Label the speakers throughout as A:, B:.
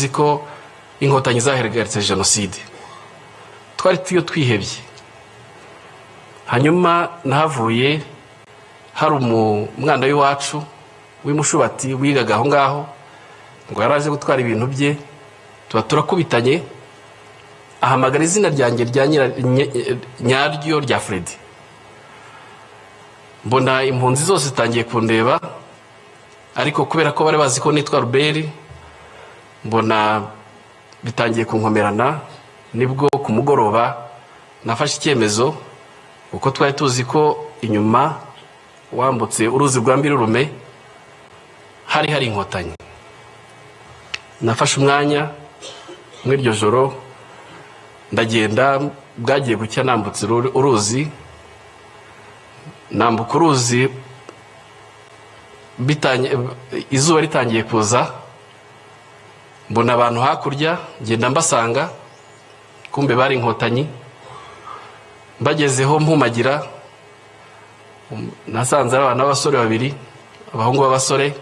A: tuzi ko inkotanyi zaheregaritse Jenoside, twari twihebye. Hanyuma nahavuye hari umwana w'iwacu w'imushubati wigaga aho ngaho, ngo yaraje gutwara ibintu bye, tuba turakubitanye, ahamagara izina ryanjye nyaryo rya Freddy. Mbona impunzi zose zitangiye kundeba, ariko kubera ko bari bazi ko nitwa Ruberi, mbona bitangiye kunkomerana. Nibwo ku mugoroba nafashe icyemezo, uko twari tuzi ko inyuma wambutse uruzi rwa Mbirurume hari inkotanyi. Nafashe umwanya muri iryo joro, ndagenda, bwagiye gucya nambutse uruzi, nambuka uruzi izuba ritangiye kuza, mbona abantu hakurya, ngenda mbasanga, kumbe bari inkotanyi. Mbagezeho mpumagira, nasanze ari abana b'abasore babiri, abahungu b'abasore.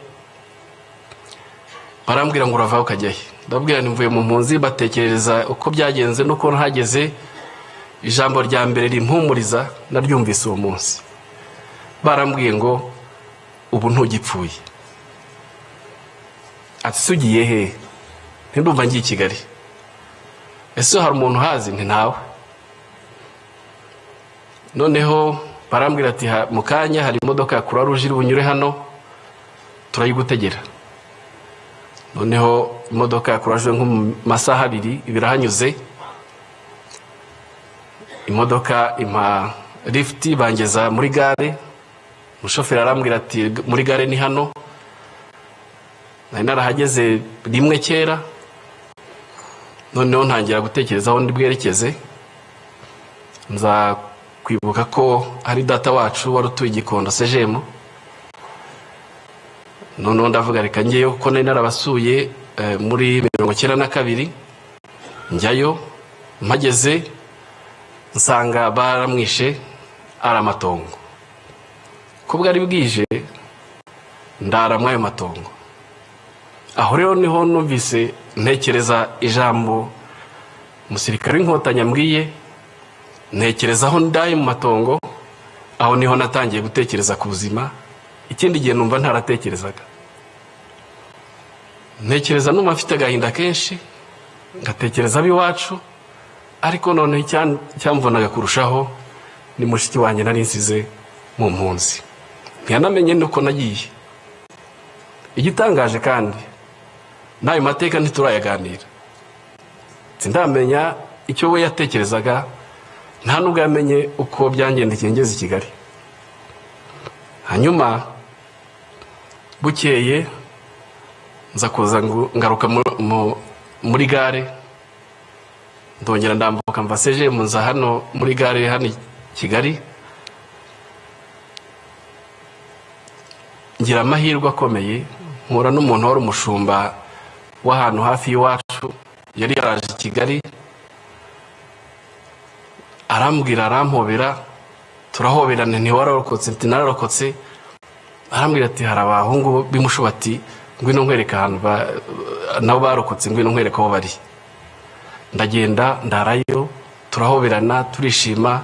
A: Barambwira ngo uravaho ukajya he? Ndababwira nimvuye mu mpunzi. Batekereza uko byagenze nuko ntageze. Ijambo rya mbere rimpumuriza naryumvise uwo munsi. Barambwiye ngo ubu ntugipfuye. Ati sugiye he? Ndumva ngiye i Kigali. Ese hari umuntu hazi? Nti ntawe. Noneho barambwira ati mu kanya hari imodoka ya Croix Rouge iri bunyure hano, turayigutegera. Noneho imodoka ya Croix Rouge nko mu masaha 2 ibirahanyuze. Imodoka impa lift bangeza muri gare. Umushoferi arambwira ati muri gare ni hano. Nari narahageze rimwe kera. Noneho ntangira gutekereza aho ndi bwerekeze. Nza kwibuka ko ari data wacu wari utuye Gikondo Sejemo. Noneho ndavuga reka ngeyo ko nari narabasuye muri 92 njyayo. Mpageze nsanga baramwishe ari amatongo. Ko bwari bwije ndara mwayo matongo. Aho rero niho numvise ntekereza ijambo umusirikare w'inkotanyi ambwiye, ntekerezaho ndaye mu matongo. Aho niho natangiye gutekereza ku buzima, ikindi gihe numva ntaratekerezaga. Ntekereza numva mfite agahinda kenshi, ngatekereza abiwacu, ariko none cyamvunaga kurushaho ni mushiki wanjye nari nsize mu mpunzi. Ntiyanamenye nuko nagiye. Igitangaje kandi nayo mateka ntiturayaganira. Sindamenya icyo we yatekerezaga, nta nubwo yamenye uko byangendekeye ngeze i Kigali. Hanyuma bukeye nza kuza ngaruka muri gare, ndongera ndambuka mva Sejemo nza hano muri gare hano i Kigali. Ngira amahirwe akomeye, nkura n'umuntu wari umushumba w'ahantu hafi y'iwacu, yari yaraje i Kigali. Arambwira, arampobera, turahoberana. Ntiwararokotse? Nti nararokotse. Arambwira ati hari abahungu b'imushubati, ngwino nkwereka ahantu nabo barokotse, ngwino nkwereka aho bari. Ndagenda ndarayo, turahoberana, turishima.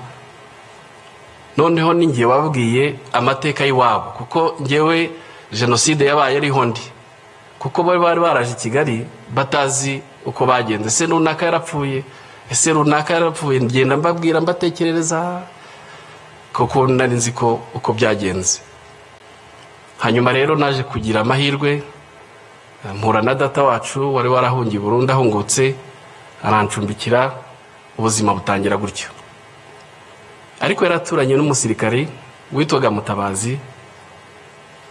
A: Noneho ningiye wabwiye amateka y'iwabo, kuko ngewe Jenoside yabaye ariho ndi, kuko bari baraje i Kigali batazi uko bagenze. Ese runaka yarapfuye, ese runaka yarapfuye. Ngenda mbabwira, mbatekerereza, kuko nari nzi ko uko byagenze. Hanyuma rero naje kugira amahirwe, mpura na data wacu wari warahungiye Burundi, ahungutse arancumbikira, ubuzima butangira gutyo. Ariko yaraturanye n'umusirikare witwaga Mutabazi,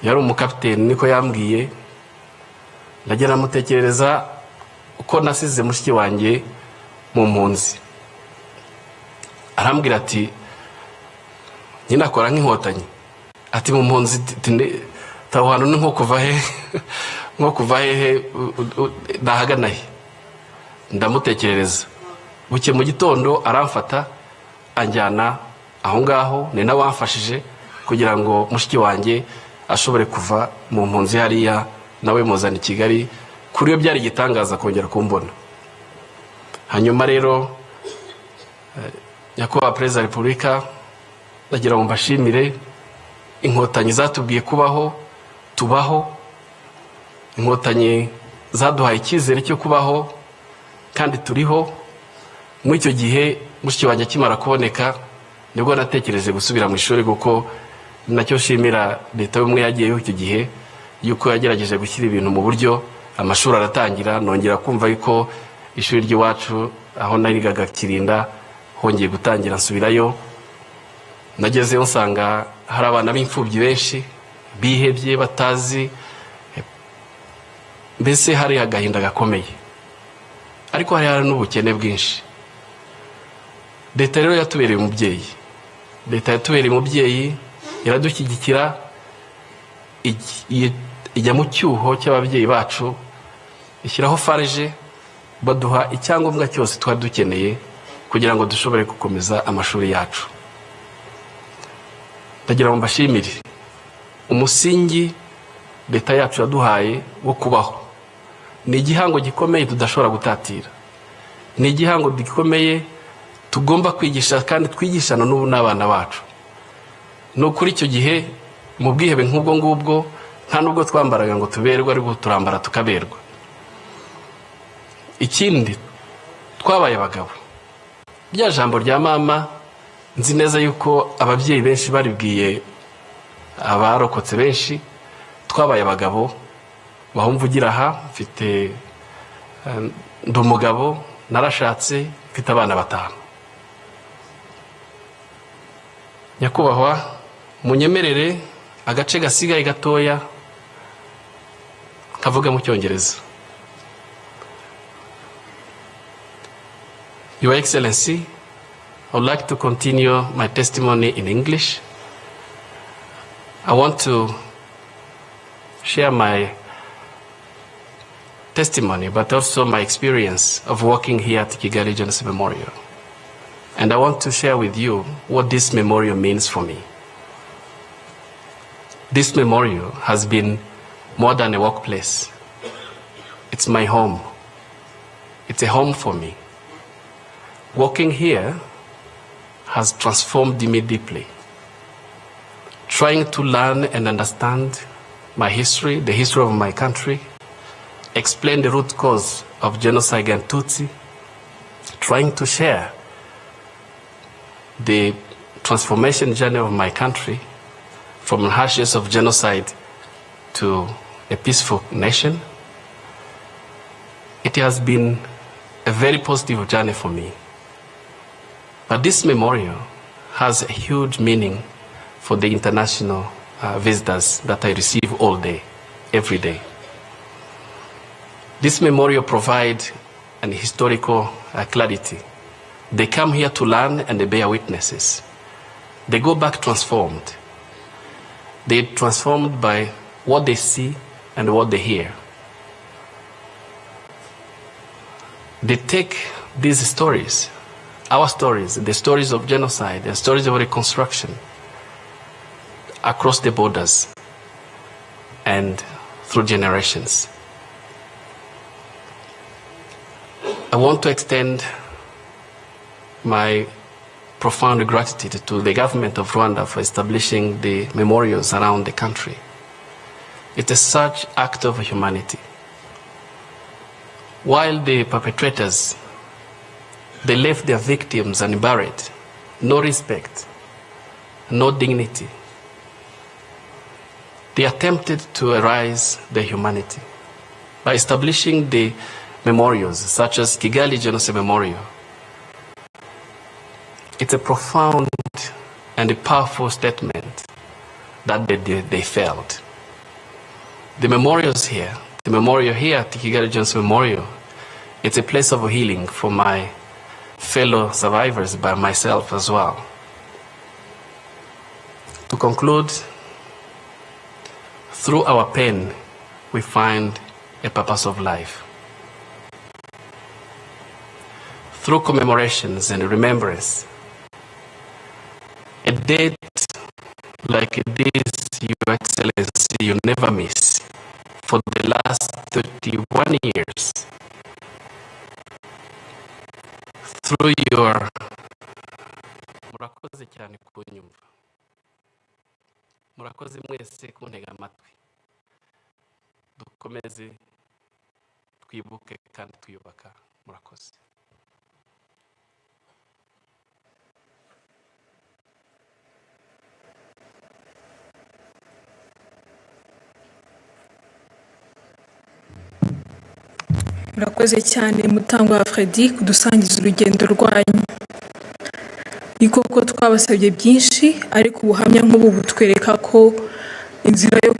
A: yari umukapiteni niko yambwiye. Ndagera mutekerereza uko nasize mushiki wanjye mu mpunzi. Arambwira ati nyina akora nk'inkotanyi. Ati mu mpunzi tawhano ni nko kuva hehe ndahagana he. Ndamutekerereza. Buke mu gitondo aramfata anjyana aho ngaho, ni nawe wamfashije kugira ngo mushiki wanjye ashobore kuva mu mpunzi hariya, nawe muzana i Kigali kuri yo byari igitangaza kongera kumbona. Hanyuma rero nyakubahwa perezida wa repubulika, ndagira ngo mbashimire inkotanyi zatubwiye kubaho tubaho, inkotanyi zaduhaye icyizere cyo kubaho kandi turiho. Muri icyo gihe mushiki wanjye akimara kuboneka nibwo natekereje gusubira mu ishuri, kuko nacyo shimira leta y'ubumwe yagiyeho icyo gihe, yuko yagerageje gushyira ibintu mu buryo. Amashuri aratangira, nongera kumva yuko ishuri ry'iwacu aho narigaga Kirinda hongeye gutangira, nsubirayo. Nagezeyo nsanga hari abana b'imfubyi benshi bihebye batazi, mbese hari agahinda gakomeye, ariko hari n'ubukene bwinshi. Leta rero yatubereye umubyeyi, leta yatubereye umubyeyi, iradushyigikira, ijya mu cyuho cy'ababyeyi bacu, ishyiraho farije, baduha icyangombwa cyose twari dukeneye kugira ngo dushobore gukomeza amashuri yacu. Ndagira ngo mbashimire umusingi leta yacu yaduhaye wo kubaho. Ni igihango gikomeye tudashobora gutatira, ni igihango gikomeye tugomba kwigisha kandi twigishana n'ubu n'abana bacu. No kuri icyo gihe mu bwihebe nk'ubwo ngubwo nta nubwo twambaraga ngo tuberwe, ariko turambara tukaberwa. Ikindi, twabaye abagabo. Rya jambo rya mama nzi neza yuko ababyeyi benshi baribwiye abarokotse benshi, twabaye abagabo. Bahumvugira aha, mfite ndi umugabo, narashatse, mfite abana 5. Nyakubahwa, munyemerere agace gasigaye gatoya kavuga mu Cyongereza. Your Excellency, I would like to continue my testimony in English. I want to share my testimony, but also my experience of working here at Kigali Genocide Memorial. And I want to share with you what this memorial means for me. This memorial has been more than a workplace. It's my home. It's a home for me. Working here has transformed me deeply. Trying to learn and understand my history, the history of my country, explain the root cause of genocide against Tutsi, trying to share the transformation journey of my country from the ashes of genocide to a peaceful nation. It has been a very positive journey for me. But this memorial has a huge meaning for the international visitors that I receive all day, every day. This memorial provides an historical clarity. They come here to learn and they bear witnesses. They go back transformed. They're transformed by what they see and what they hear. They take these stories, our stories, the stories of genocide, the stories of reconstruction, across the borders and through generations. I want to extend my profound gratitude to the government of Rwanda for establishing the memorials around the country. It is such act of humanity. While the perpetrators, they left their victims unburied, no respect, no dignity. They attempted to erase their humanity by establishing the memorials such as Kigali Genocide Memorial. It's a profound and a powerful statement that they failed. The memorials here, the memorial here at Kigali Genocide Memorial, it's a place of healing for my fellow survivors, by myself as well. To conclude, through our pain, we find a purpose of life. Through commemorations and remembrance, a date like this, Your Excellency, you never miss. for the last 31 years through your murakoze cyane kunyumva, murakoze mwese kuntega amatwi. Dukomeze twibuke kandi twiyubaka. Murakoze.
B: Murakoze cyane Mutangwa Freddy kudusangiza urugendo rwanyu. Ni koko twabasabye byinshi, ariko ubuhamya nk'ubu butwereka ko inzira yo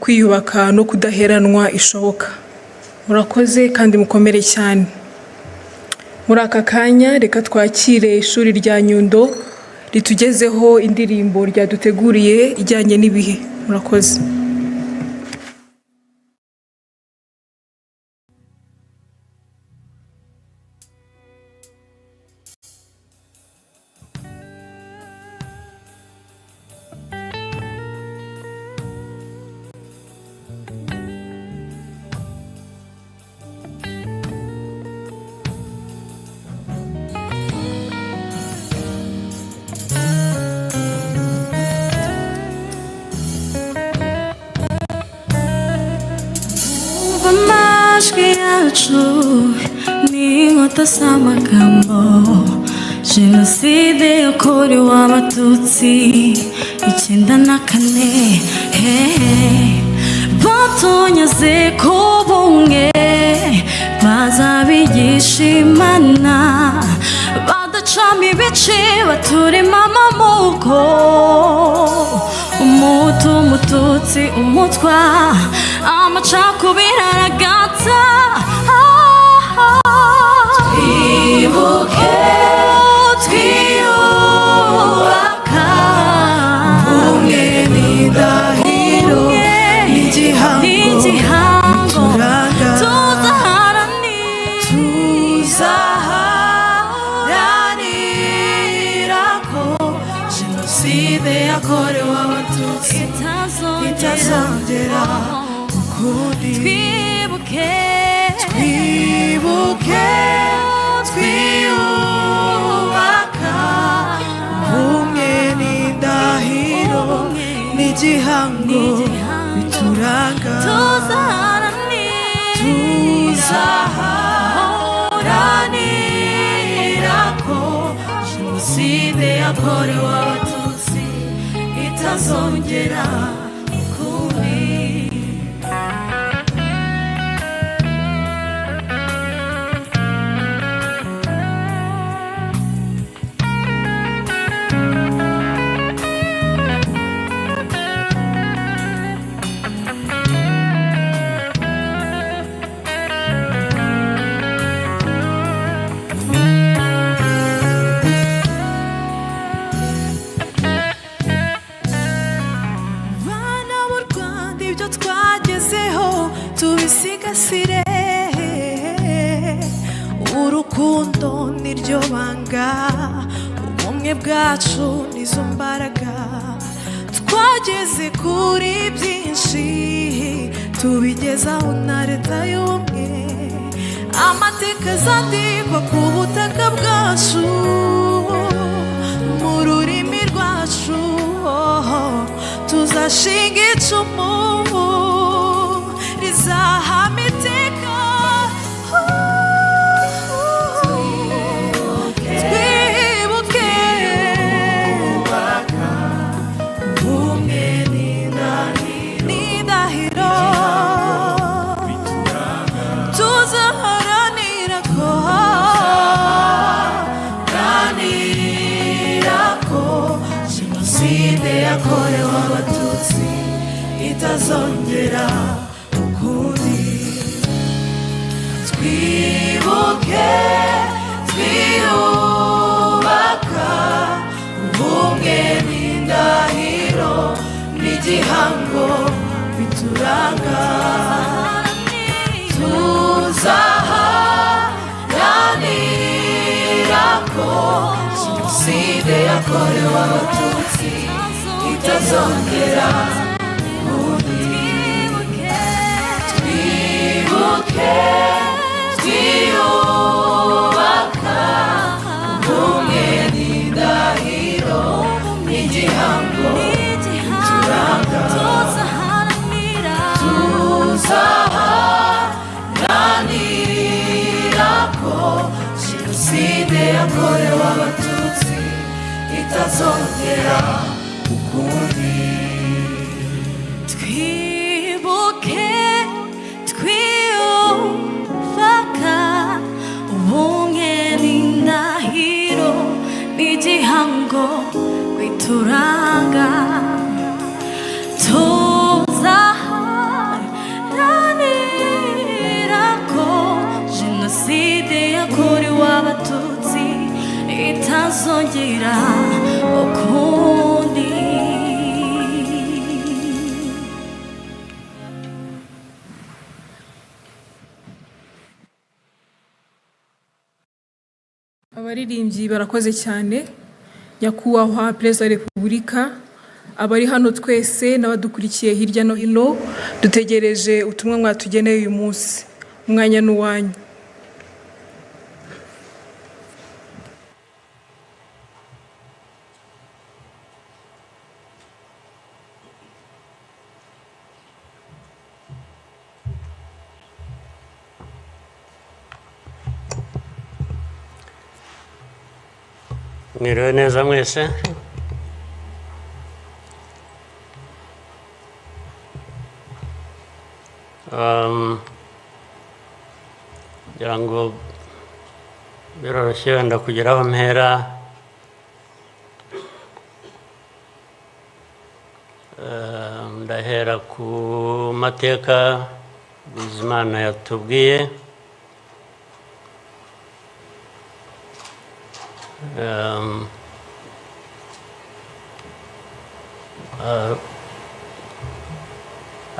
B: kwiyubaka no kudaheranwa ishoboka. Murakoze kandi mukomere cyane. Muri aka kanya reka twakire ishuri rya Nyundo ritugezeho indirimbo ryaduteguriye ijyanye n'ibihe. Murakoze.
C: Ni inkota z'amagambo. Jenoside yakorewe Abatutsi 1994. Batonyaze ko bumwe bazabigisha Imana, badacamo ibice baturema amoko. Umuhutu, Umututsi, Umutwa, amacakubiri aragata. Twibuke, twiyubaka, ubumwe n'indahiro, n'igihango tuzaharanira ko Jenoside yakorewe Abatutsi itazongera ukundi. Twibuke, twibuke, twiyubaka, ubumwe n'indahiro, n'igihango bituranga. Tuzaharanira ko Jenoside yakorewe Abatutsi itazongera ukundi. Tubisigasire, urukundo niryo banga, ubumwe bwacu nizo mbaraga. Twageze kuri byinshi, tubigezaho na leta y'ubumwe. Amateka azandikwa ku butaka bwacu, mu rurimi rwacu. Tuzashinga icumu rizahama iteka. Twibuke, ubumwe n'indahiro, tuzaharanira ko Jenoside yakorewe Abatutsi itazongera ukundi. Twibuke, twiyubaka, ubumwe n'indahiro, n'igihango bituranga. Tuzaharanira ko Jenoside yakorewe Abatutsi itazongera ukundi. twibuke twiyubaka ubumwe n'indahiro n'igihango turanga tuzaharanira ko Jenoside yakorewe Abatutsi itazongera ukundi.
D: Twibuke twiyubaka ubumwe n'indahiro n'igihango bituranga tuzaharanira ko Jenoside yakorewe Abatutsi itazongera ukundi.
B: Abaririmbyi barakoze cyane. Nyakubahwa Perezida wa Repubulika, abari hano twese n'abadukurikiye hirya no hino, dutegereje ubutumwa mwatugeneye uyu munsi. Umwanya n'uwanyu.
E: Mwiriwe neza mwese. Ngira ngo biroroshye wenda kugira aho mpera. Ndahera ku mateka Bizimana yatubwiye.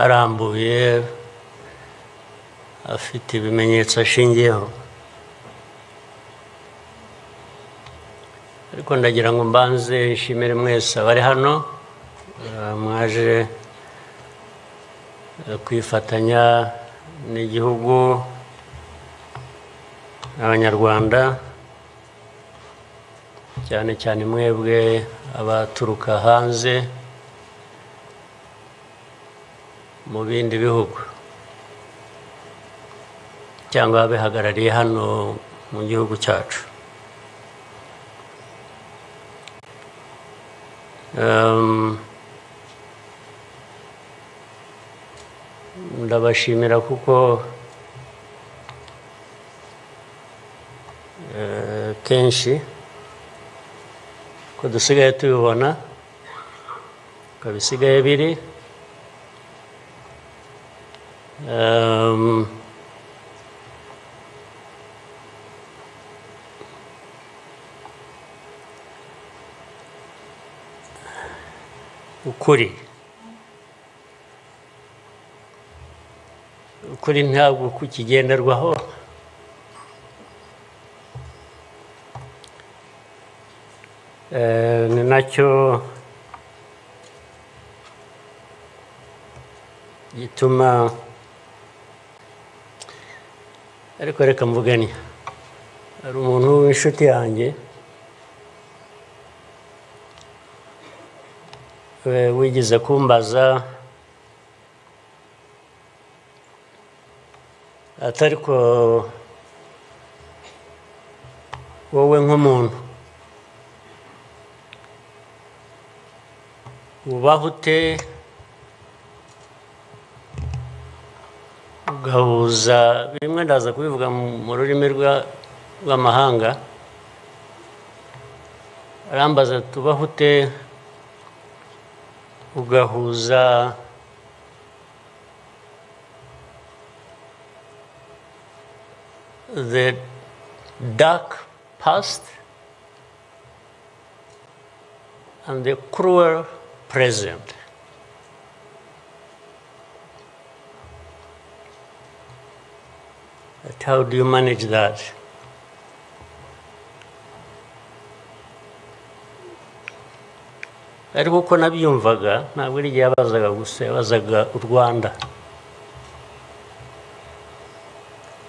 E: Arambuye afite ibimenyetso ashingiyeho, ariko ndagira ngo mbanze nshimire mwese abari hano mwaje kwifatanya n'igihugu n'abanyarwanda, cyane cyane mwebwe abaturuka hanze mu bindi bihugu cyangwa abihagarariye hano mu gihugu cyacu. Ndabashimira kuko kenshi ko dusigaye tubibona ko bisigaye biri ukuri ntabwo kukigenderwaho. Ni nacyo gituma, ariko reka mvugane, hari umuntu w'inshuti yanjye wigeze kumbaza atari ko wowe nk'umuntu ubaho ute ugahuza, bimwe ndaza kubivuga mu rurimi rw'amahanga, arambaza tubaho ute ugahuza the dark past and the cruel present. But how do you manage that? Ariko uko nabyumvaga ntabwo ari igihe yabazaga gusa, yabazaga u Rwanda.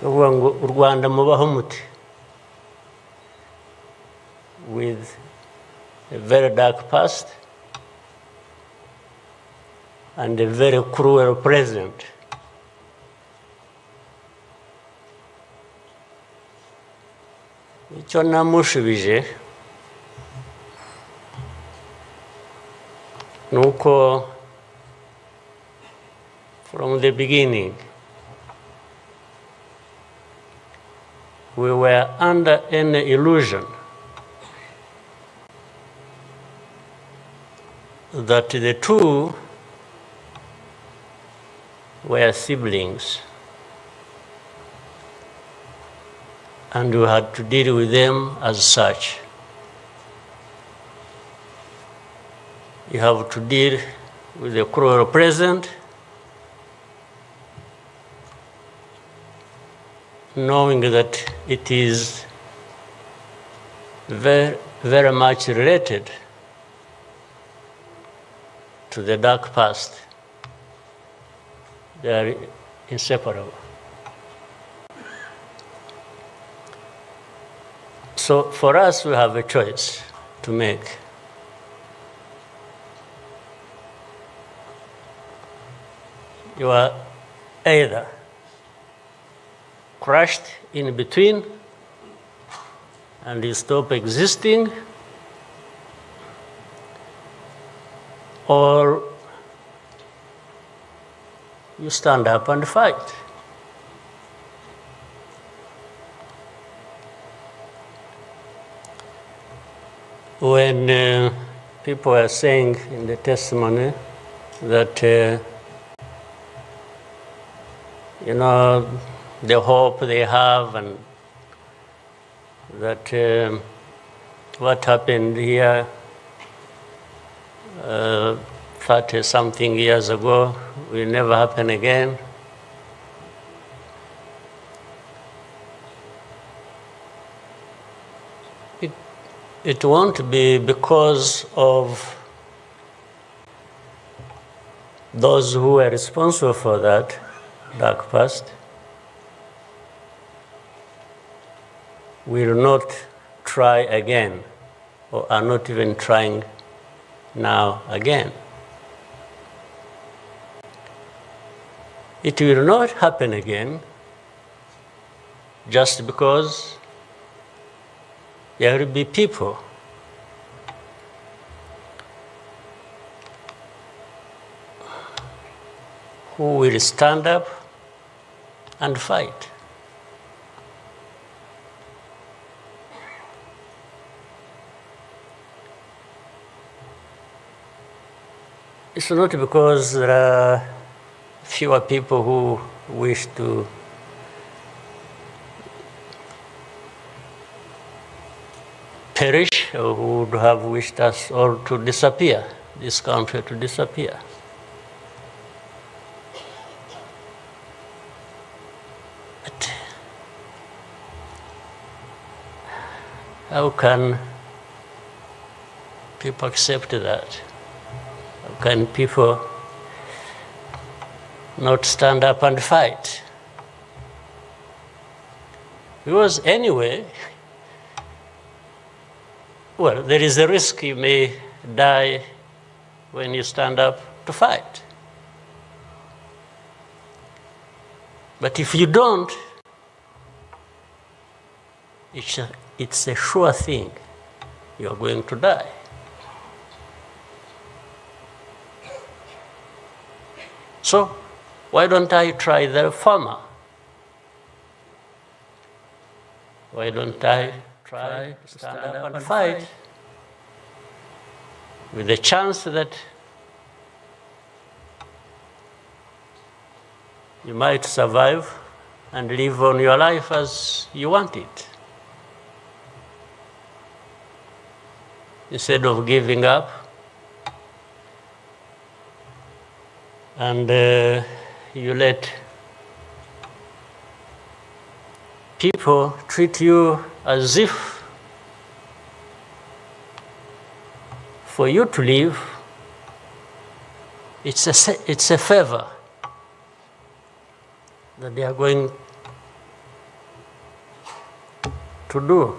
E: uvuga ngo u Rwanda mubaho muti with a very dark past and a very cruel present. Icyo namushubije ni uko from the beginning we were under an illusion that the two were siblings and we had to deal with them as such. You have to deal with the cruel present, knowing that it is very, very much related to the dark past. They are inseparable. So for us, we have a choice to make. You are either crushed in between and you stop existing, or you stand up and fight. When people are saying in the testimony that you know, the hope they have and that what happened here 30-something years ago will never happen again. It won't be because of those who were responsible for that dark past will not try again, or are not even trying now again. It will not happen again just because there will be people who will stand up and fight. It's not because there are fewer people who wish to perish or who would have wished us all to disappear, this country to disappear. But how can people accept that? How can people not stand up and fight? Because anyway, well, there is a risk you may die when you stand up to fight. But if you don't, it's a sure thing you are going to die. So, why don't I try the former? Why don't I try to stand up and fight with the chance that you might survive and live on your life as you want it, instead of giving up and you let people treat you as if for you to live, it's a favor that they are going to do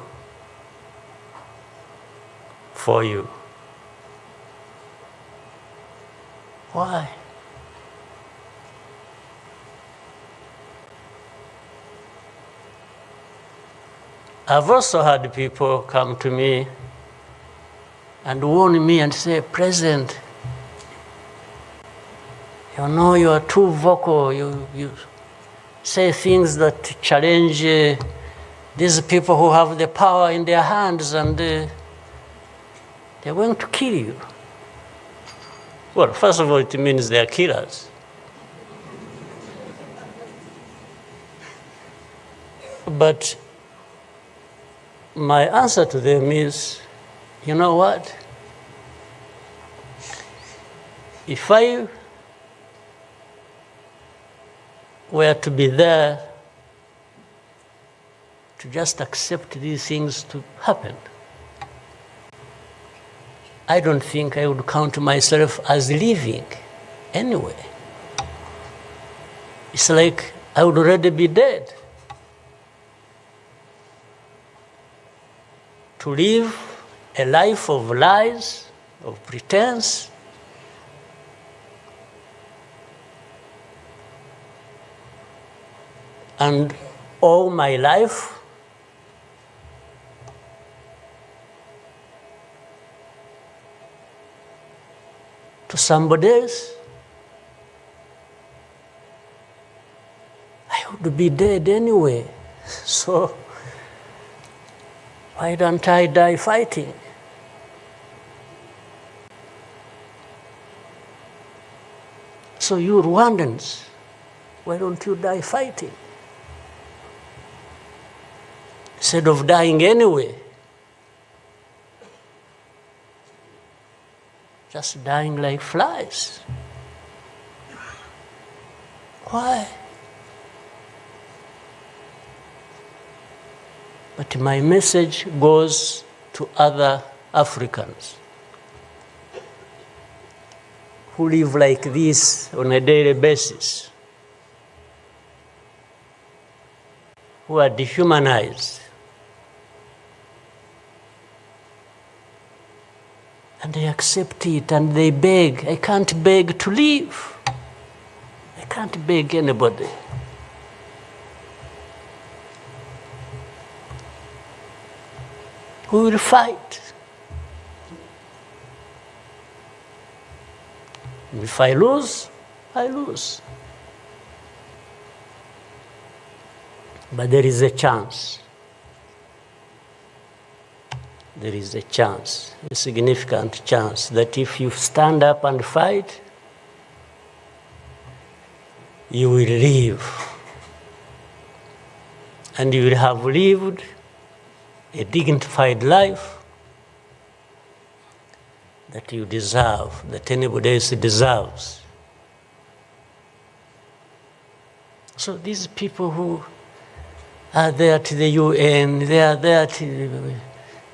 E: for you. Why? I've also had people come to me and warn me and say, President, you know you are too vocal, you say things that challenge these people who have the power in their hands, and they're going to kill you. Well, first of all, it means they're killers. But my answer to them is, you know what? If I were to be there to just accept these things to happen, I don't think I would count myself as living anyway. It's like I would already be dead. To live a life of lies, of pretense, and all my life to somebody else, I would be dead anyway. So why don't I die fighting? So you Rwandans, why don't you die fighting? Instead of dying anyway. Just dying like flies. Why? But my message goes to other Africans who live like this on a daily basis, who are dehumanized. And they accept it and they beg. I can't beg to live. I can't beg anybody. We will fight. If I lose, I lose. But there is a chance. There is a chance, a significant chance, that if you stand up and fight, you will live. And you will have lived a dignified life that you deserve, that anybody else deserves. So these people who are there to the UN, they are there to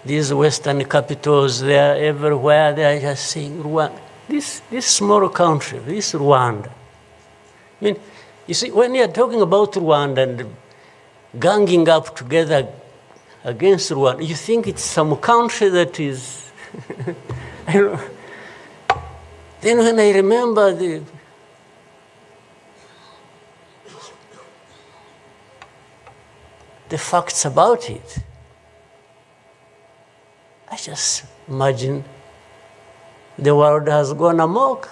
E: these Western capitals, they are everywhere, they are just saying, Rwanda, this small country, this Rwanda. I mean, you see, when you are talking about Rwanda and ganging up together against Rwanda, you think it's some country that is, I don't know. Then when I remember the facts about it, I just imagine the world has gone amok.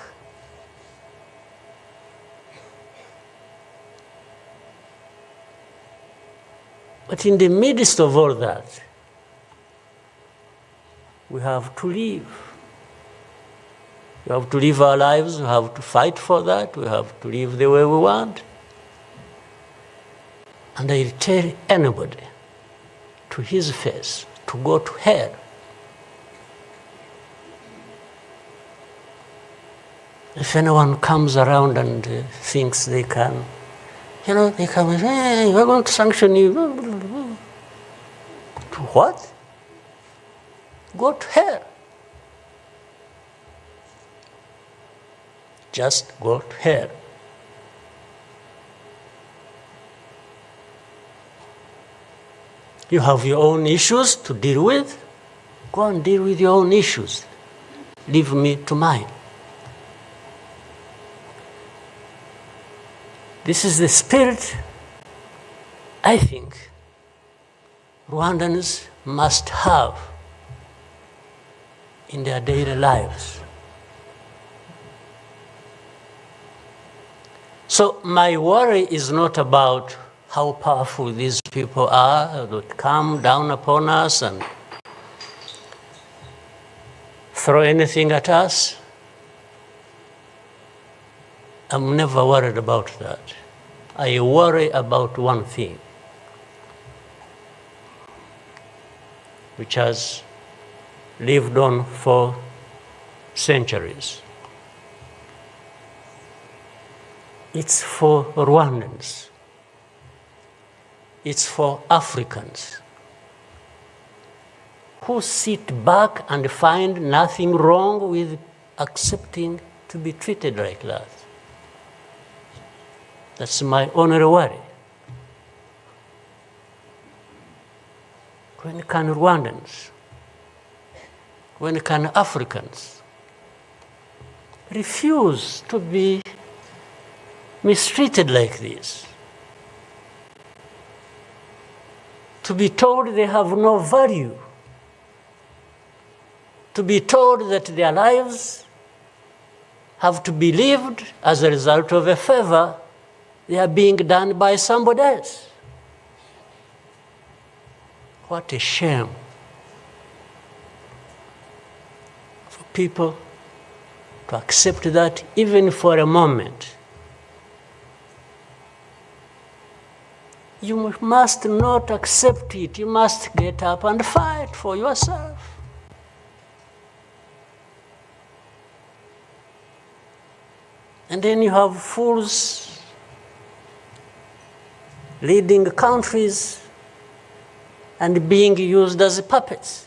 E: But in the midst of all that, we have to live. We have to live our lives, we have to fight for that, we have to live the way we want. And I tell anybody to his face to go to hell. If anyone comes around and thinks they can, they come and say, hey, we're going to sanction you. To what? Go to hell. Just go to hell. You have your own issues to deal with. Go and deal with your own issues. Leave me to mine. This is the spirit I think Rwandans must have in their daily lives. So my worry is not about how powerful these people are that come down upon us and throw anything at us. I'm never worried about that. I worry about one thing, which has lived on for centuries. It's for Rwandans. It's for Africans who sit back and find nothing wrong with accepting to be treated like that. That's my only worry. When can Rwandans, when can Africans refuse to be mistreated like this? To be told they have no value, to be told that their lives have to be lived as a result of a favor they are being done by somebody else. What a shame for people to accept that even for a moment. You must not accept it. You must get up and fight for yourself. And then you have fools leading countries and being used as puppets.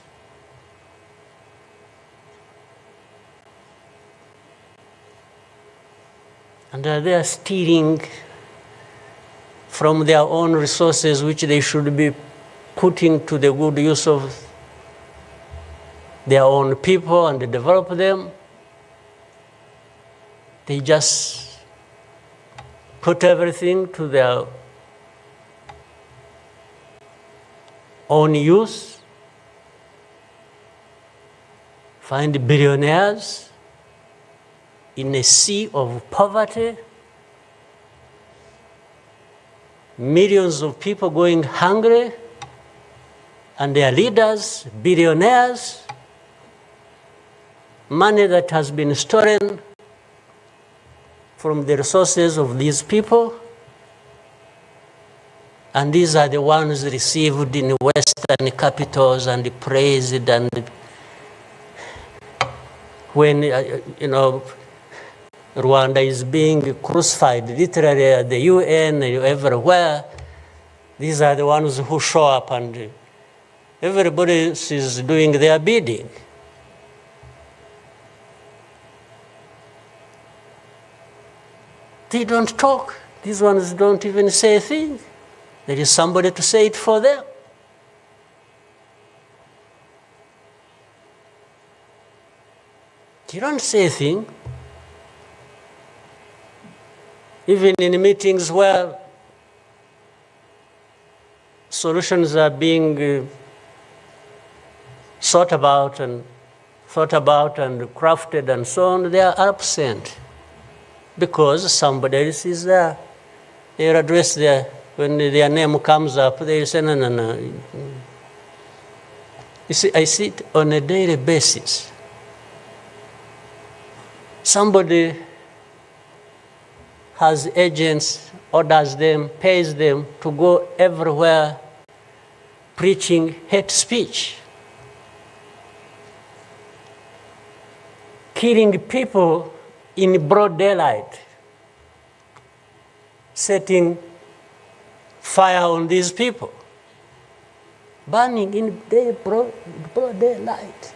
E: And they are stealing from their own resources, which they should be putting to the good use of their own people and develop them. They just put everything to their own use, find billionaires in a sea of poverty, millions of people going hungry, and their leaders, billionaires, money that has been stolen from the resources of these people, and these are the ones received in Western capitals and praised, and when, Rwanda is being crucified literally at the UN and everywhere, these are the ones who show up and everybody is doing their bidding. They don't talk. These ones don't even say a thing. There is somebody to say it for them. You don't say a thing. Even in meetings where solutions are being thought about and crafted and so on, they are absent because somebody else is there. They are addressed there. When their name comes up, they say, no. You see, I see it on a daily basis. Somebody has agents, orders them, pays them to go everywhere preaching hate speech, killing people in broad daylight, setting fire on these people, burning in broad daylight.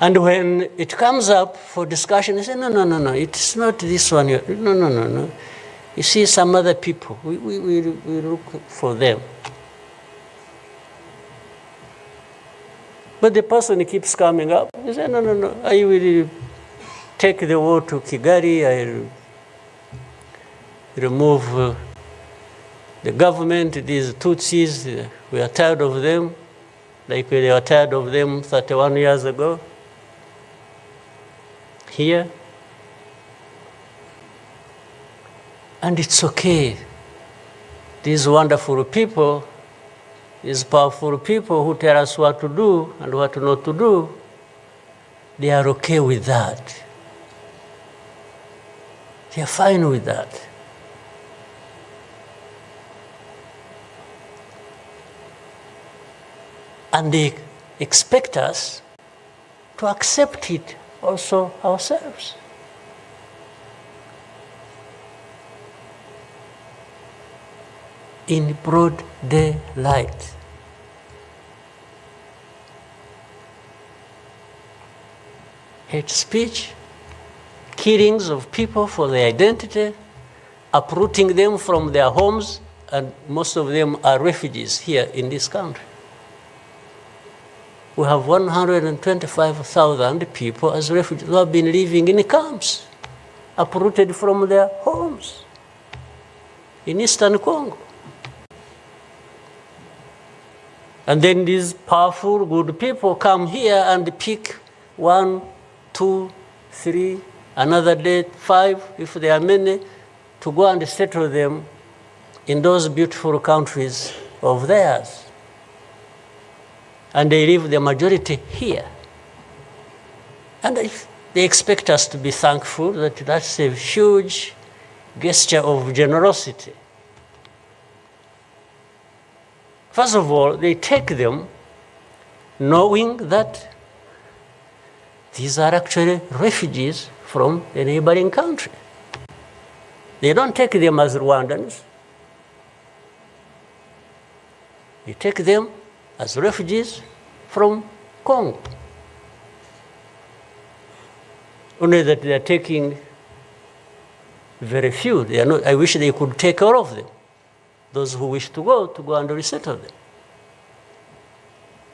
E: And when it comes up for discussion, they say, no, it's not this one. No. You see some other people, we look for them. But the person keeps coming up. He said, no, no, no, I will take the war to Kigali. I'll remove the government, these Tutsis. We are tired of them, like we were tired of them 31 years ago. Here. And it's okay. These wonderful people, these powerful people who tell us what to do and what not to do, they are okay with that. They are fine with that. And they expect us to accept it also ourselves. In broad daylight. Hate speech, killings of people for their identity, uprooting them from their homes, and most of them are refugees here in this country. We have 125,000 people as refugees who have been living in camps, uprooted from their homes in Eastern Congo. And then these powerful, good people come here and pick 1, 2, 3, another day 5, if there are many, to go and settle them in those beautiful countries of theirs. And they leave the majority here. And they expect us to be thankful that that's a huge gesture of generosity. First of all, they take them knowing that these are actually refugees from a neighboring country. They don't take them as Rwandans. They take them as refugees from Congo. Only that they are taking very few. They are not, I wish they could take all of them. Those who wish to go and resettle them.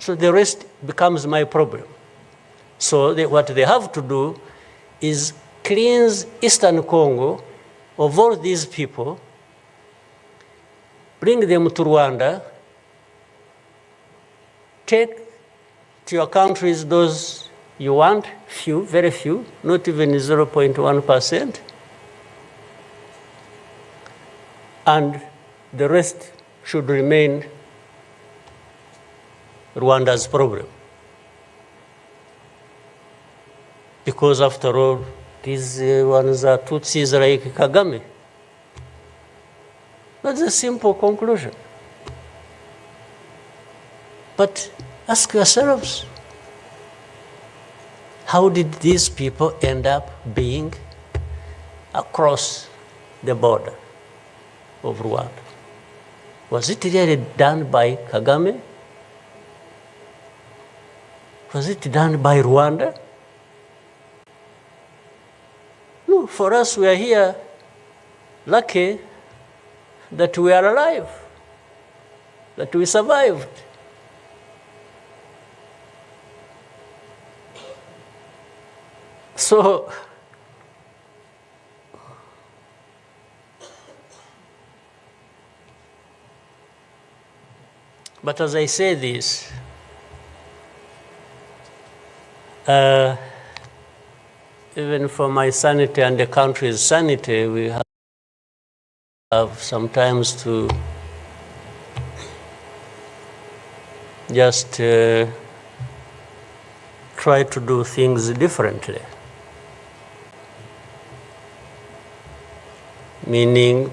E: So the rest becomes my problem. So what they have to do is cleanse Eastern Congo of all these people, bring them to Rwanda, take to your countries those you want, few, very few, not even 0.1%, and the rest should remain Rwanda's problem. Because after all, these ones are Tutsis like Kagame. That's a simple conclusion. But ask yourselves, how did these people end up being across the border of Rwanda? Was it really done by Kagame? Was it done by Rwanda? No, for us, we are here lucky that we are alive, that we survived. So, but as I say this, even for my sanity and the country's sanity, we have sometimes to just try to do things differently. Meaning,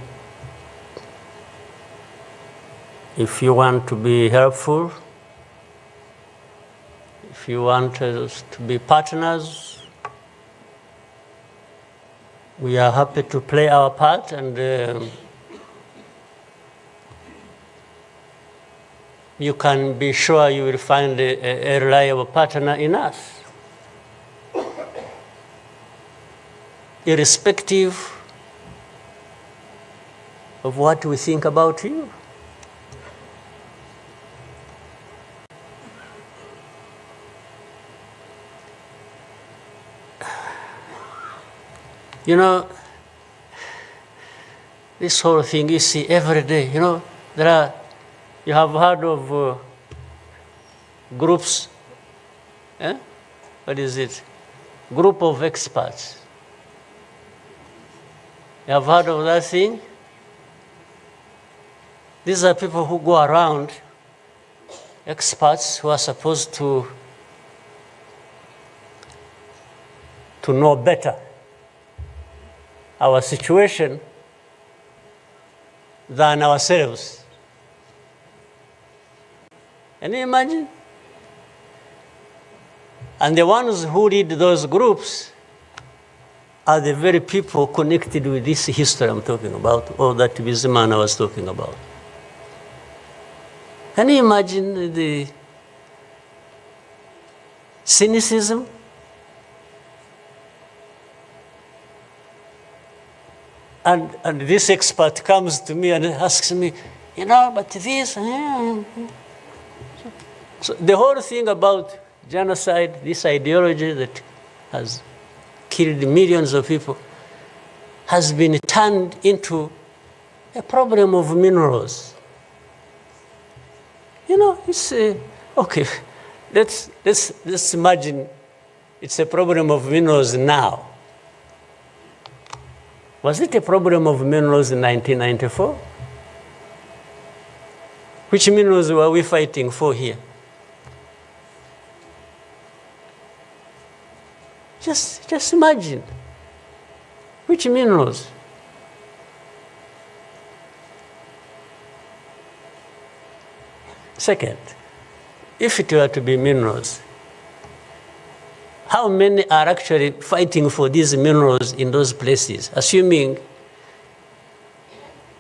E: if you want to be helpful, if you want us to be partners, we are happy to play our part, and you can be sure you will find a reliable partner in us, irrespective of what we think about you. You know, this whole thing you see every day, you know, you have heard of groups, eh? What is it? Group of experts. You have heard of that thing? These are people who go around, experts who are supposed to know better our situation than ourselves. Can you imagine? And the ones who lead those groups are the very people connected with this history I'm talking about, or that busy man I was talking about. Can you imagine the cynicism? And this expert comes to me and asks me, you know, but this. So the whole thing about genocide, this ideology that has killed millions of people, has been turned into a problem of minerals. You know, it's okay. Let's imagine it's a problem of minerals now. Was it a problem of minerals in 1994? Which minerals were we fighting for here? Just imagine. Which minerals? Second, if it were to be minerals, how many are actually fighting for these minerals in those places, assuming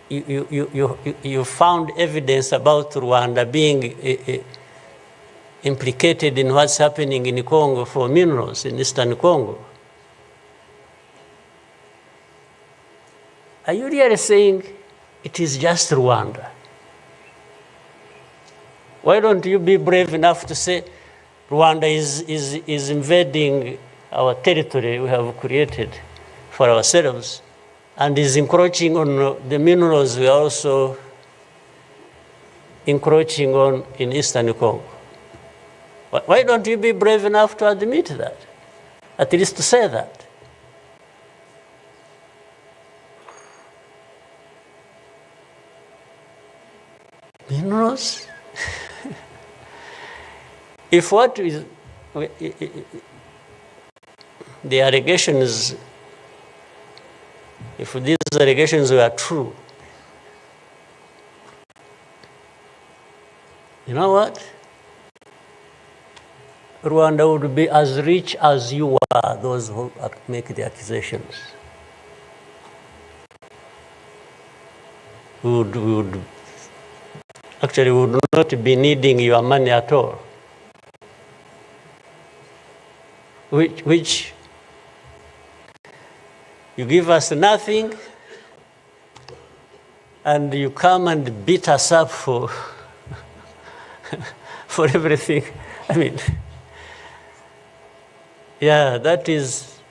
E: you found evidence about Rwanda being implicated in what's happening in Congo for minerals in Eastern Congo? Are you really saying it is just Rwanda? Why don't you be brave enough to say Rwanda is invading our territory we have created for ourselves and is encroaching on the minerals we are also encroaching on in Eastern Congo? Why don't you be brave enough to admit that? At least to say that. Minerals? If what is the allegations, if these allegations were true, you know what? Rwanda would be as rich as you are, those who make the accusations. We would not be needing your money at all. Which you give us nothing and you come and beat us up for for everything. I mean, yeah, that is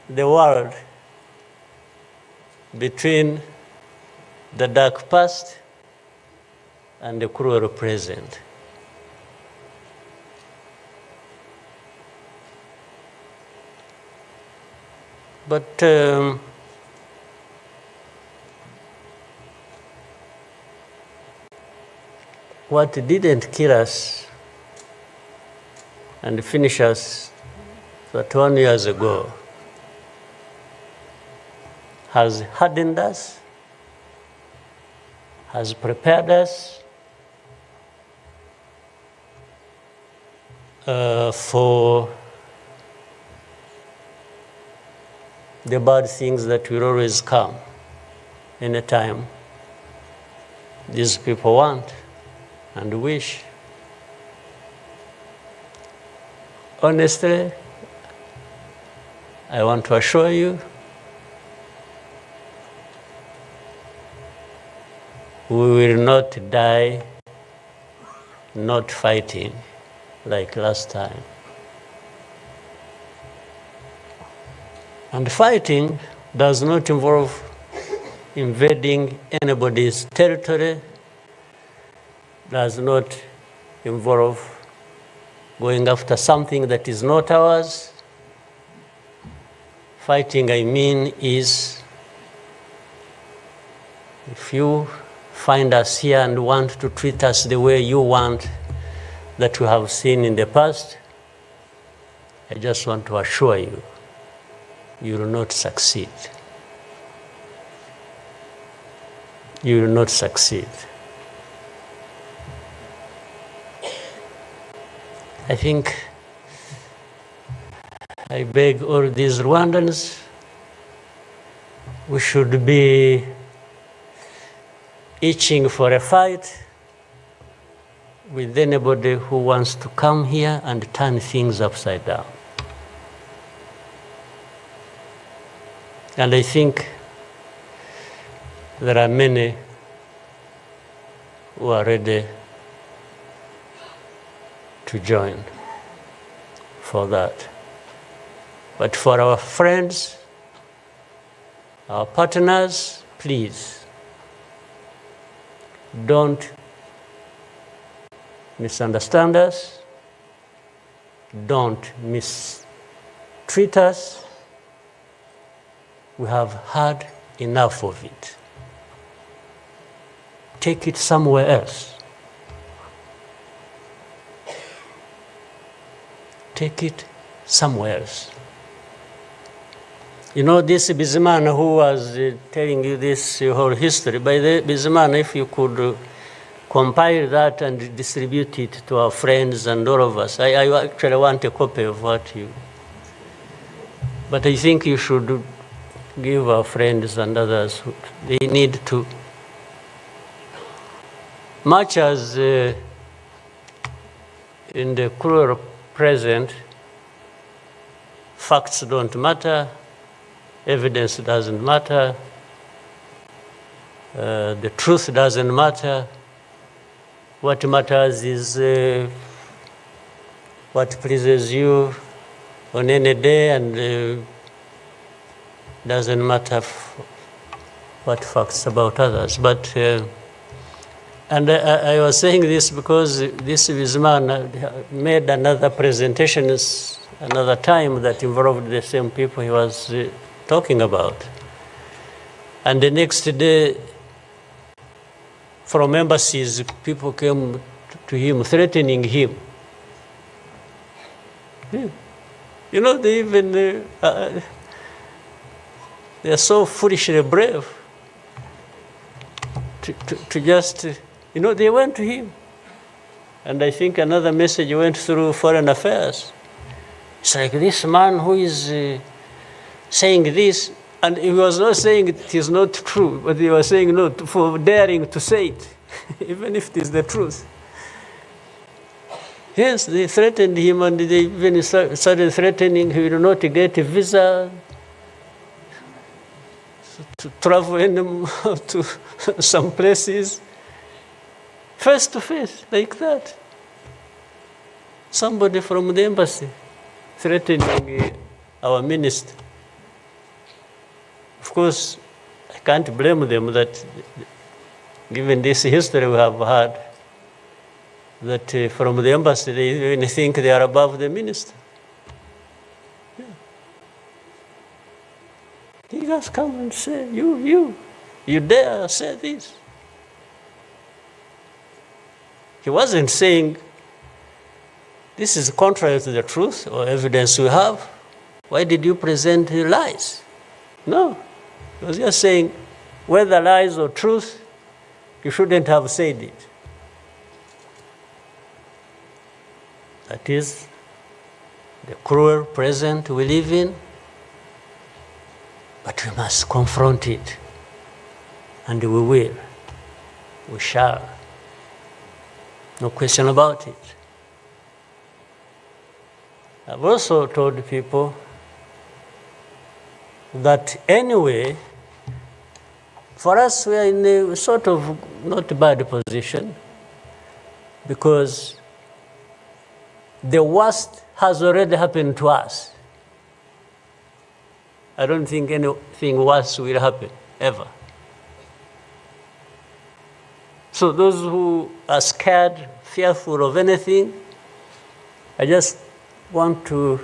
E: the world between the dark past and the cruel present. But what didn't kill us and finish us 21 years ago has hardened us, has prepared us for the bad things that will always come anytime these people want and wish. Honestly, I want to assure you, we will not die not fighting like last time. And fighting does not involve invading anybody's territory, does not involve going after something that is not ours. Fighting, I mean, is if you find us here and want to treat us the way you want that you have seen in the past, I just want to assure you, you will not succeed. You will not succeed. I think I beg all these Rwandans, we should be itching for a fight with anybody who wants to come here and turn things upside down. And I think there are many who are ready to join for that. But for our friends, our partners, please, don't misunderstand us, don't mistreat us. We have had enough of it. Take it somewhere else. Take it somewhere else. You know, this Bizimana who was telling you this whole history, by the Bizimana, if you could compile that and distribute it to our friends and all of us. I actually want a copy of what you... But I think you should give our friends and others, they need to... Much as in the cruel present, facts don't matter, evidence doesn't matter, the truth doesn't matter. What matters is what pleases you on any day, and doesn't matter what facts about others. But and I was saying this because this man made another presentation another time that involved the same people he was talking about. And the next day, from embassies, people came to him, threatening him. Yeah. You know, they even, they are so foolishly brave to just, you know, they went to him. And I think another message went through Foreign Affairs. It's like this man who is saying this, and he was not saying it is not true, but he was saying no for daring to say it, even if it is the truth. Yes, they threatened him, and they even started threatening he will not get a visa to travel to some places, face to face, like that. Somebody from the embassy threatening our minister. Of course, I can't blame them that, given this history we have had, that from the embassy they even think they are above the minister. Yeah. He just come and say, you dare say this. He wasn't saying, this is contrary to the truth or evidence we have. Why did you present lies? No. He was just saying, whether lies or truth, you shouldn't have said it. That is the cruel present we live in, but we must confront it. And we will. We shall. No question about it. I've also told people that anyway, for us, we are in a sort of not bad position because the worst has already happened to us. I don't think anything worse will happen, ever. So those who are scared, fearful of anything, I just want to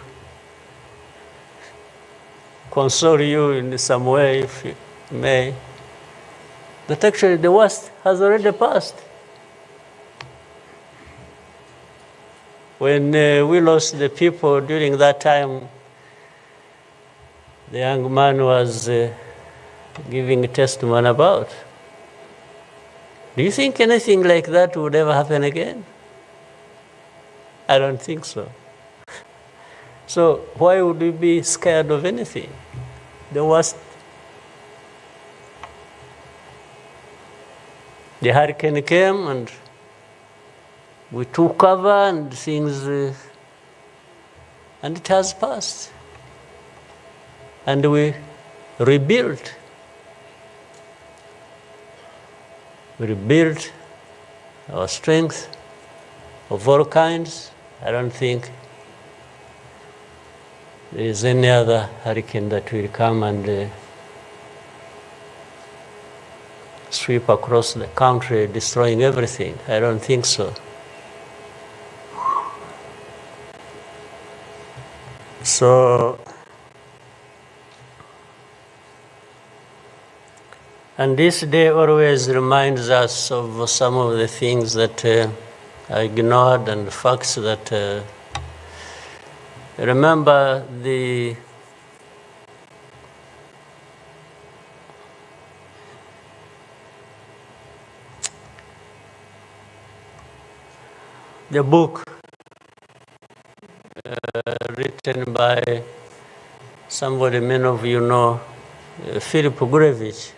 E: console you in some way, if you may, that actually the worst has already passed. When we lost the people during that time, the young man was giving a testimony about. Do you think anything like that would ever happen again? I don't think so. So why would we be scared of anything? The worst. The hurricane came and we took cover and things, and it has passed. And we rebuilt. We rebuilt our strength of all kinds. I don't think there is any other hurricane that will come and sweep across the country, destroying everything. I don't think so. So, and this day always reminds us of some of the things that I ignored and the facts that remember the book written by somebody many of you know, Philip Gurevich,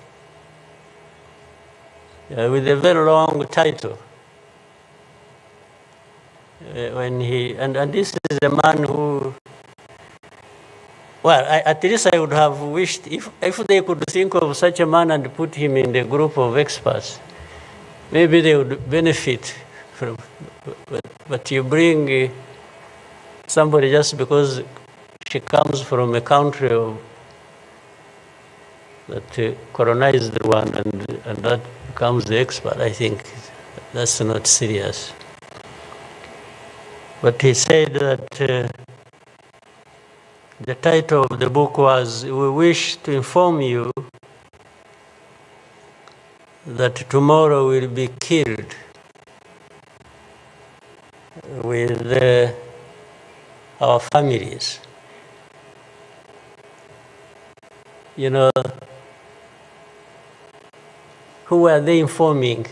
E: with a very long title. When he and this is a man who, well, at least I would have wished if they could think of such a man and put him in the group of experts, maybe they would benefit from. But you bring somebody just because she comes from a country that colonized one and that becomes the expert. I think that's not serious. But he said that the title of the book was, "We wish to inform you that tomorrow will be killed with our families." You know, who were they informing?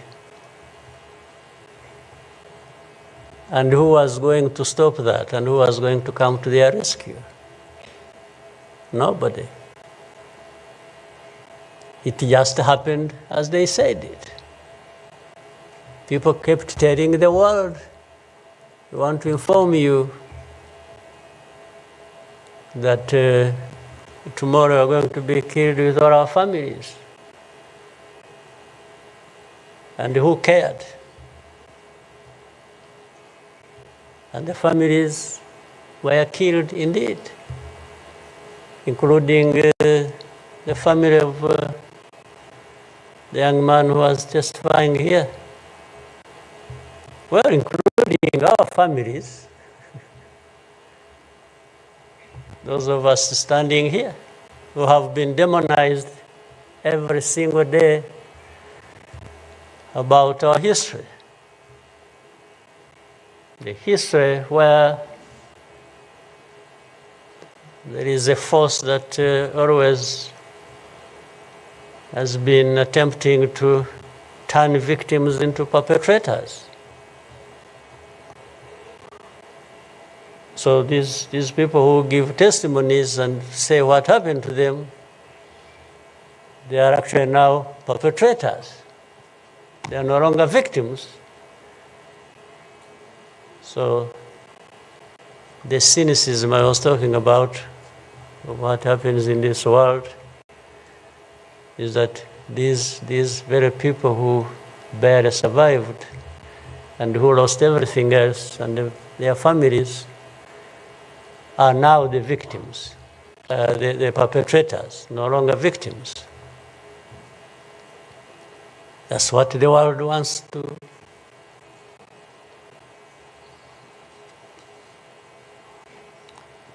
E: And who was going to stop that? And who was going to come to their rescue? Nobody. It just happened as they said it. People kept telling the world, "We want to inform you that tomorrow we're going to be killed with all our families." And who cared? And the families were killed indeed, including the family of the young man who was testifying here. Well, including our families, those of us standing here who have been demonized every single day about our history. The history where there is a force that always has been attempting to turn victims into perpetrators. So these people who give testimonies and say what happened to them, they are actually now perpetrators. They are no longer victims. So the cynicism I was talking about of what happens in this world is that these very people who barely survived and who lost everything else and their families are now the victims. the perpetrators, no longer victims. That's what the world wants to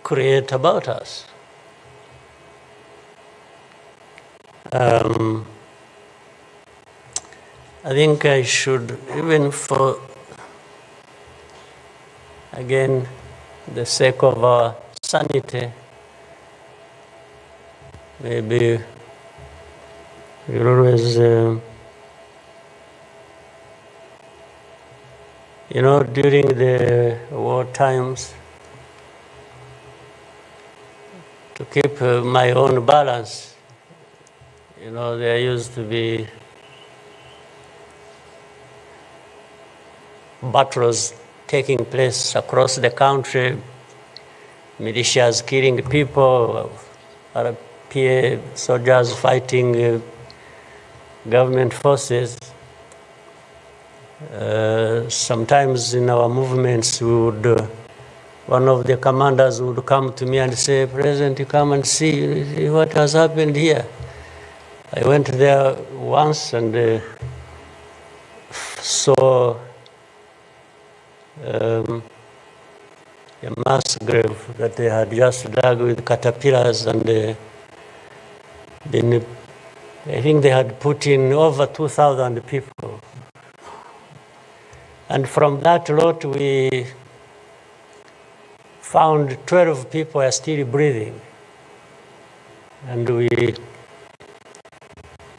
E: create about us. I think I should, even for, again, the sake of our sanity, maybe we'll always, during the war times, to keep my own balance, there used to be battles taking place across the country, militias killing people, RPA soldiers fighting government forces. Sometimes in our movements, one of the commanders would come to me and say, "President, you come and see what has happened here." I went there once and saw a mass grave that they had just dug with caterpillars, and I think they had put in over 2,000 people. And from that lot, we found 12 people are still breathing. And we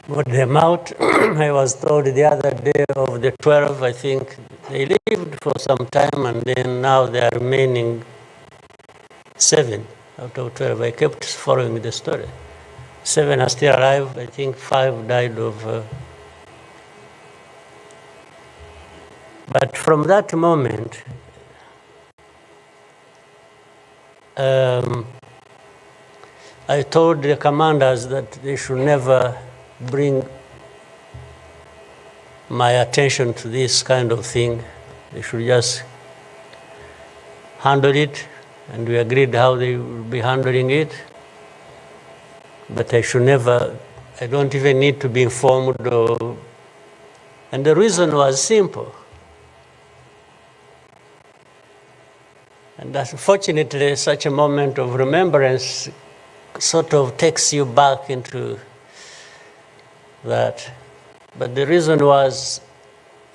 E: got them out. I was told the other day of the 12, I think they lived for some time, and then now there are remaining 7 out of 12. I kept following the story. 7 are still alive. I think 5 died of... But from that moment, I told the commanders that they should never bring my attention to this kind of thing. They should just handle it, and we agreed how they will be handling it. But I should never, I don't even need to be informed. And the reason was simple. And unfortunately, such a moment of remembrance sort of takes you back into that. But the reason was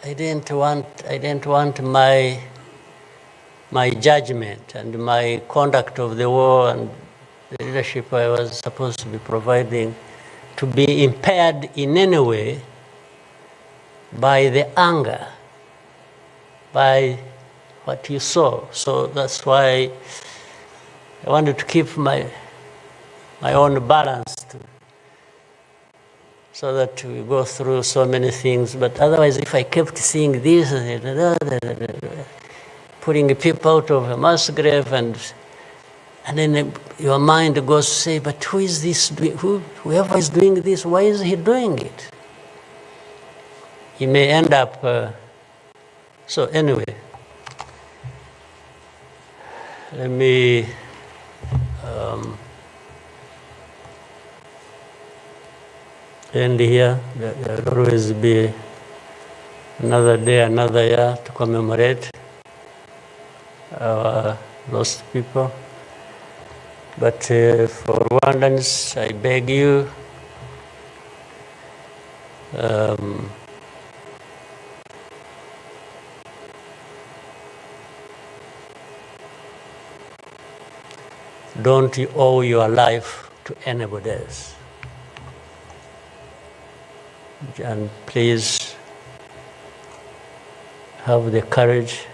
E: I didn't want my judgment and my conduct of the war and the leadership I was supposed to be providing to be impaired in any way by the anger, by what you saw. So that's why I wanted to keep my own balance so that we go through so many things. But otherwise, if I kept seeing this, putting people out of a mass grave, and then your mind goes to say, but who is this? Whoever is doing this, why is he doing it? He may end up... So anyway, let me end here. There will always be another day, another year to commemorate our lost people. But for Rwandans, I beg you, don't owe your life to anybody else. And please have the courage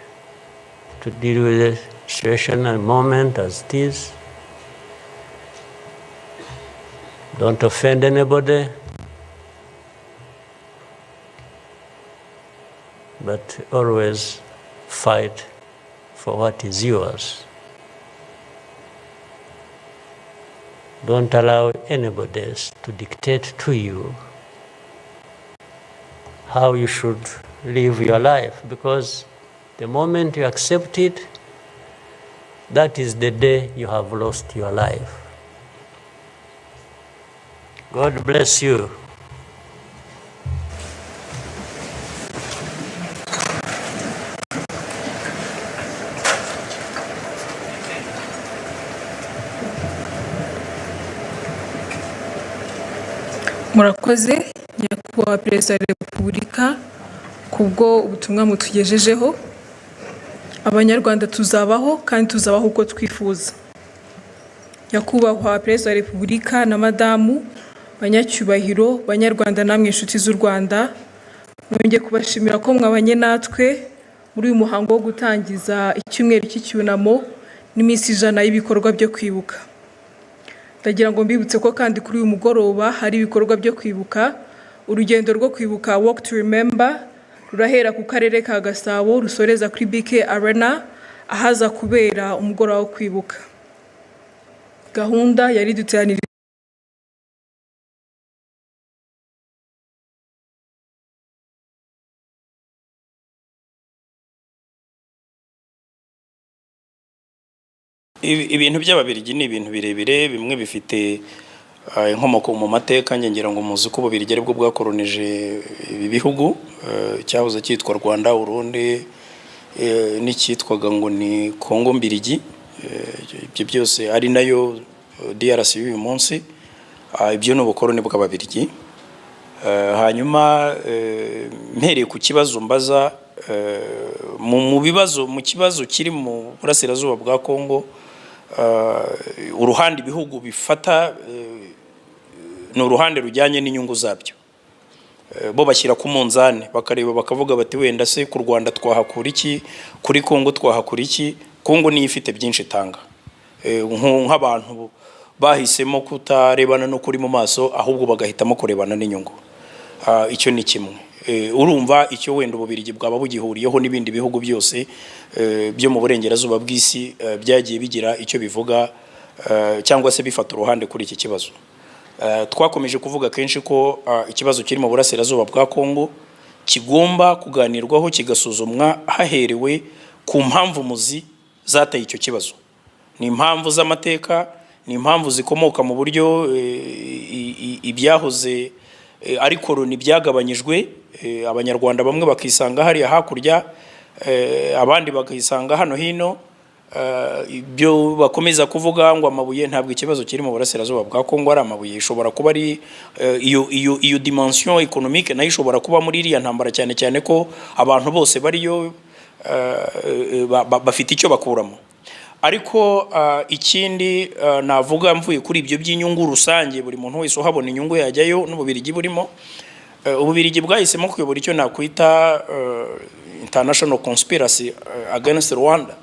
E: to deal with the situation and moment as it is. Don't offend anybody, but always fight for what is yours. Don't allow anybody else to dictate to you how you should live your life, because the moment you accept it, that is the day you have lost your life. God bless you.
B: murakoze nyakubahwa perezida wa repubulika kubwo ubutumwa mutugejejeho. Abanyarwanda tuzabaho kandi tuzabaho uko twifuza. Nyakubahwa perezida wa repubulika na madamu, banyacyubahiro, banyarwanda namwe inshuti z'u Rwanda, nongeye kubashimira ko mwabanye natwe muri uyu muhango wo gutangiza icyumweru cy'icyunamo n'iminsi 100 y'ibikorwa byo kwibuka. Ndagira ngo mbibutse ko kandi kuri uyu mugoroba hari ibikorwa byo kwibuka. Urugendo rwo kwibuka Walk to Remember rurahera ku karere ka Gasabo rusoreza kuri BK Arena ahaza kubera umugoroba wo kwibuka. Gahunda yari duteranira
F: ibintu by'Ababiligi ni ibintu birebire, bimwe bifite inkomoko mu mateka. Ngira ngo muzi ko Ubabiligi ari bwo bwakoronije ibi bihugu, cyahoze cyitwa Rwanda, Urundi n'icyitwaga ngo ni Kongo Mbiligi. Ibyo byose ari nayo DRC y'uyu munsi. Ibyo ni ubukoroni bw'Ababiligi. Hanyuma mpereye ku kibazo mbaza, mu kibazo kiri mu burasirazuba bwa Kongo, uruhande ibihugu bifata ni uruhande rujyanye n'inyungu zabyo. Bo bashyira ku munzani bakareba bakavuga bati wenda se ku Rwanda twahakura iki, kuri Kongo twahakura iki. Kongo niyo ifite byinshi itanga, nk'abantu bahisemo kutarebana no kuri mu maso, ahubwo bagahitamo kurebana n'inyungu. Icyo ni kimwe. Urumva icyo wenda Ubabiligi bwaba bugihuriyeho n'ibindi bihugu byose byo mu burengerazuba bw'isi byagiye bigira icyo bivuga cyangwa se bifata uruhande kuri iki kibazo. Twakomeje kuvuga kenshi ko ikibazo kiri mu burasirazuba bwa Kongo kigomba kuganirwaho, kigasuzumwa haherewe ku mpamvu muzi zateye icyo kibazo. Ni impamvu z'amateka, ni impamvu zikomoka mu buryo ibyahoze ari koloni byagabanyijwe, Abanyarwanda bamwe bakisanga hariya hakurya, abandi bakisanga hano hino. Ibyo bakomeza kuvuga ngo amabuye, ntabwo ikibazo kiri mu burasirazuba bwa Kongo ari amabuye. Ishobora kuba ari iyo dimension économique nayo ishobora kuba muri iriya ntambara, cyane cyane ko abantu bose bariyo bafite icyo bakuramo. Ariko ikindi navuga mvuye kuri ibyo by'inyungu rusange, buri muntu wese uhabona inyungu yajyayo, n'Ubabiligi burimo. Ubabiligi bwahisemo kuyobora icyo nakwita international conspiracy against Rwanda,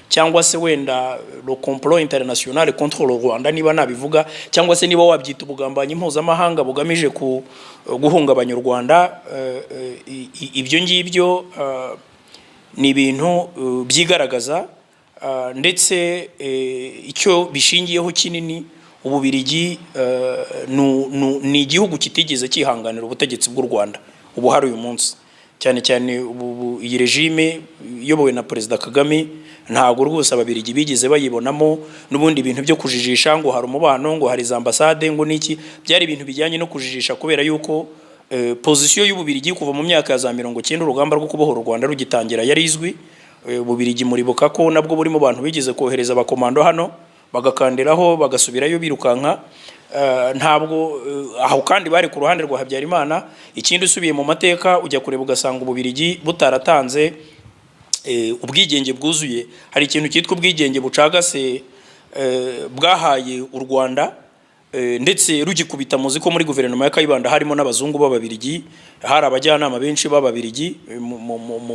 F: cyangwa se wenda le complot international contre le Rwanda, niba nabivuga, cyangwa se niba wabyita ubugambanyi mpuzamahanga bugamije guhungabanya u Rwanda. Ibyo ngibyo ni ibintu byigaragaza, ndetse icyo bishingiyeho kinini, Ubabiligi ni igihugu kitigeze cyihanganira ubutegetsi bw'u Rwanda ubu hari uyu munsi, cyane cyane iyi regime iyobowe na Perezida Kagame. Ntabwo rwose Ababiligi bigeze bayibonamo n'ubundi bintu byo kujijisha ngo hari umubano, ngo hari za ambasade, ngo niki. Byari ibintu bijyanye no kujijisha, kubera yuko position y'Ubabiligi kuva mu myaka ya za 90 urugamba rwo kubohora u Rwanda rugitangira yari izwi. Ubabiligi muribuka ko nabwo burimo abantu bigeze kohereza abakomando hano bagakandiraho bagasubirayo birukanka. Ntabwo aho kandi bari ku ruhande rwa Habyarimana. Ikindi usubiye mu mateka ujya kureba ugasanga Ubabiligi butaratanze ubwigenge bwuzuye. Hari ikintu cyitwa ubwigenge bucagase bwahaye u Rwanda, ndetse rugikubita muzi ko muri guverinoma ya Kayibanda harimo n'abazungu b'Ababiligi, hari abajyanama benshi b'Ababiligi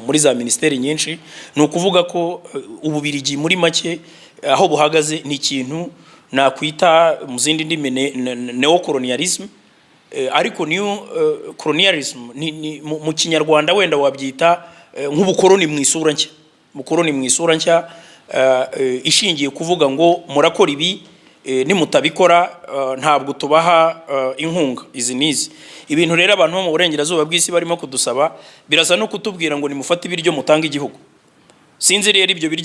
F: muri za ministeri nyinshi. Ni ukuvuga ko Ubabiligi muri make aho buhagaze ni ikintu nakwita mu zindi ndimi neocolonialism, ariko new colonialism mu Kinyarwanda wenda wabyita nk'ubukoroni mu isura nshya. Ubukoroni mu isura nshya ishingiye kuvuga ngo murakora ibi, nimutabikora ntabwo tubaha inkunga izi nizi. Ibintu rero abantu mu burengerazuba bw'isi barimo kudusaba birasa no kutubwira ngo nimufate ibiryo mutanga igihugu. Sinzi rero ibyo birya